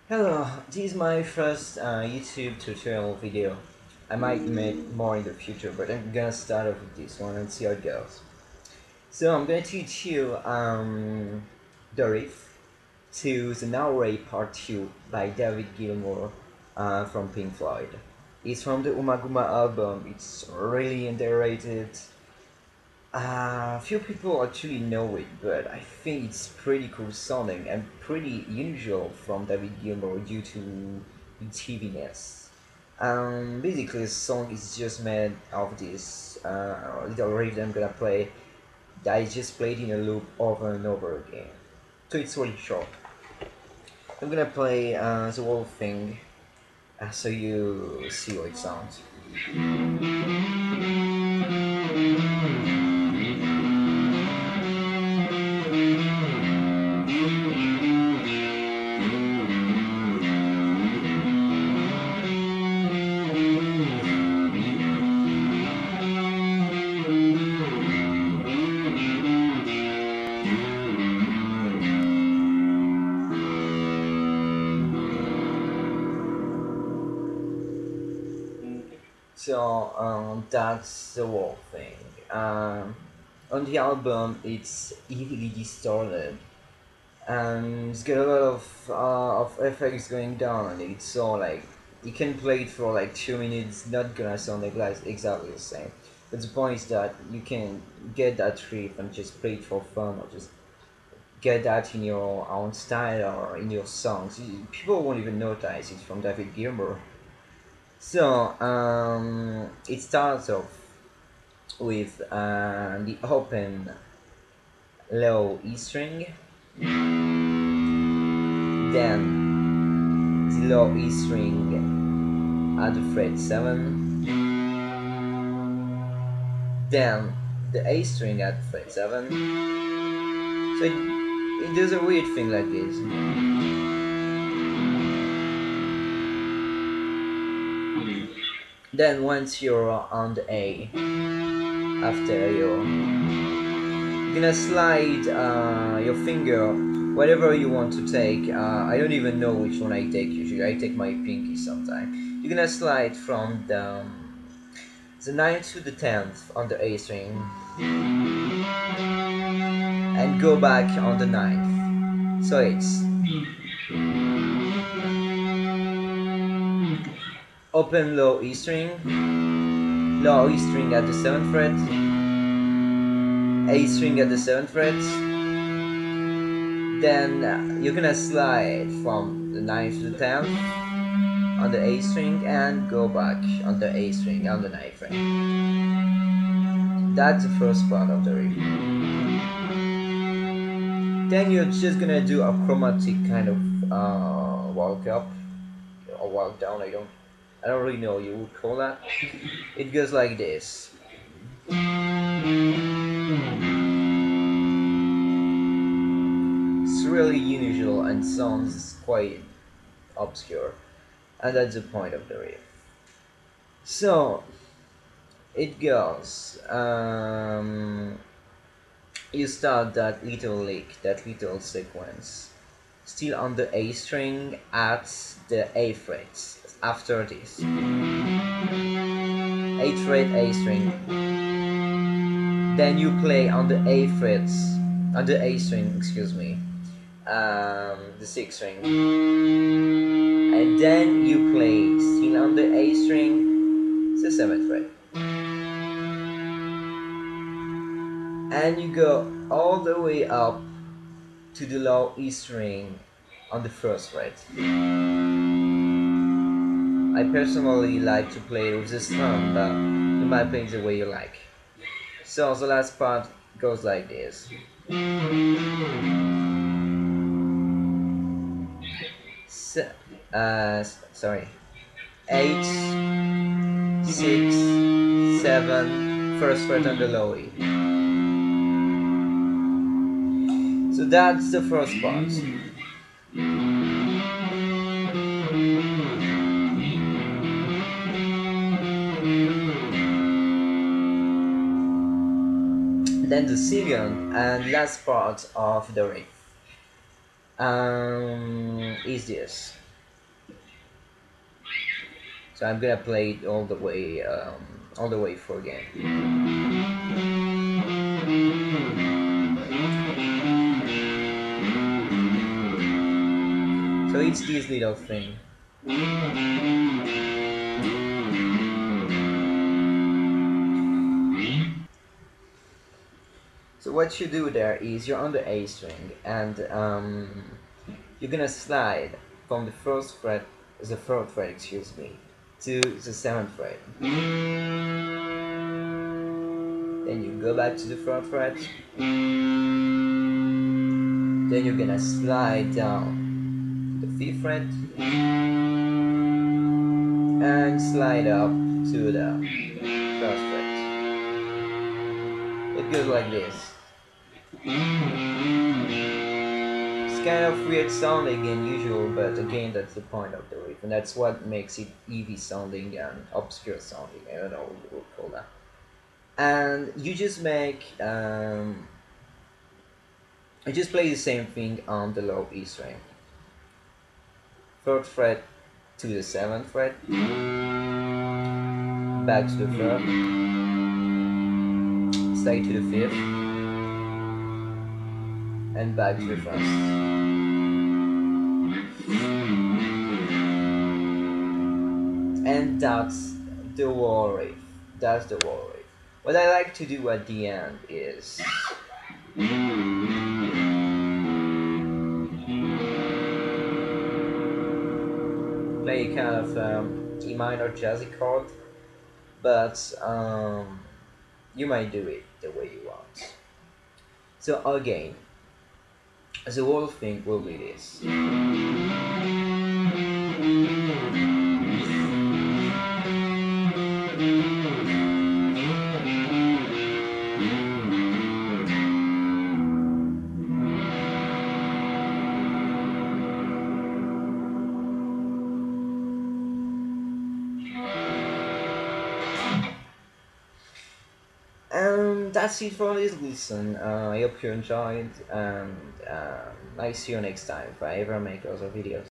Hello, this is my first YouTube tutorial video. I might make more in the future, but I'm gonna start off with this one and see how it goes. So I'm gonna teach you the riff to the Now Ray Part 2 by David Gilmour from Pink Floyd. It's from the Umaguma album. It's really underrated. Few people actually know it, but I think it's pretty cool sounding and pretty unusual from David Gilmour due to its heaviness. Basically, the song is just made of this little riff that I'm gonna play that I just played in a loop over and over again. So it's really short. I'm gonna play the whole thing so you see how it sounds. So that's the whole thing. On the album, it's heavily distorted, and it's got a lot of effects going down on it. So like you can play it for like 2 minutes, not gonna sound exactly the same. But the point is that you can get that riff and just play it for fun, or just get that in your own style or in your songs. People won't even notice it's from David Gilmour. So it starts off with the open low E string, then the low E string at the fret 7, then the A string at fret 7. So it does a weird thing like this. Then once you're on the A, after you're gonna slide your finger whatever you want to take. I don't even know which one I take usually. I take my pinky sometimes. You're gonna slide from the 9th to the 10th on the A string and go back on the 9th. So it's open low E string, low E string at the 7th fret, A string at the 7th fret, then you're gonna slide from the 9th to the 10th on the A string and go back on the A string on the 9th fret. That's the first part of the riff. Then you're just gonna do a chromatic kind of walk up or walk down. I don't really know what you would call that. It goes like this. It's really unusual and sounds quite obscure, and that's the point of the riff. So it goes. You start that little lick, that little sequence, still on the A string at the A fret. After this, 8th fret A string. Then you play on the A frets, on the A string, excuse me, the 6th string, and then you play still on the A string, the 7th fret, and you go all the way up to the low E string on the 1st fret. I personally like to play with the strum, but you might play the way you like. So the last part goes like this. Sorry. 8, 6, 7, first fret on the low E. So that's the first part. Then the second and last part of the riff is this. So I'm gonna play it all the way for again. So it's this little thing. So what you do there is you're on the A string, and you're gonna slide from the third fret, excuse me, to the seventh fret. Then you go back to the third fret. Then you're gonna slide down to the fifth fret and slide up to the first fret. It goes like this. It's kind of weird sounding and unusual, but again, that's the point of the riff, and that's what makes it easy sounding and obscure sounding. I don't know what you would call that. And you just you just play the same thing on the low E string. Third fret to the seventh fret, back to the third, slide to the fifth, and back to the first. And that's the whole riff. That's the whole riff. What I like to do at the end is play kind of E minor jazzy chord, but you might do it the way you want. So again, the whole thing will be this. And that's it for this listen. I hope you enjoyed, and I see you next time if I ever make other videos.